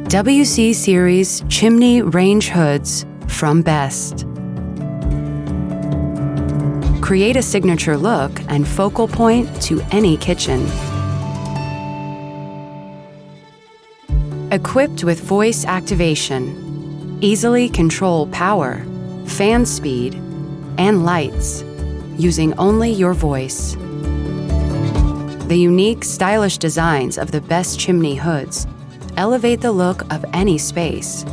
WC Series Chimney Range Hoods from Best. Create a signature look and focal point to any kitchen. Equipped with voice activation, easily control power, fan speed, and lights using only your voice. The unique, stylish designs of the Best chimney hoods elevate the look of any space.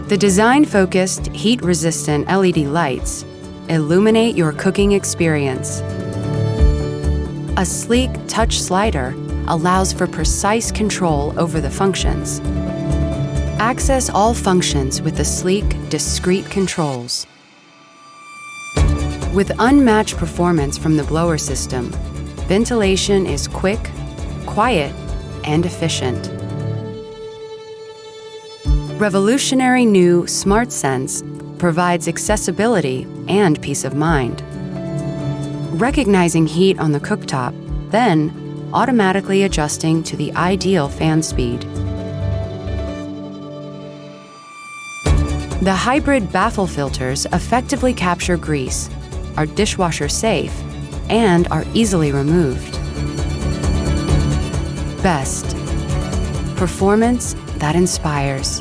The design-focused, heat-resistant LED lights illuminate your cooking experience. A sleek touch slider allows for precise control over the functions. Access all functions with the sleek, discrete controls. With unmatched performance from the blower system, ventilation is quick, quiet, and efficient. Revolutionary new SmartSense provides accessibility and peace of mind. Recognizing heat on the cooktop, then automatically adjusting to the ideal fan speed. The hybrid baffle filters effectively capture grease, are dishwasher safe, and are easily removed. Best. Performance that inspires.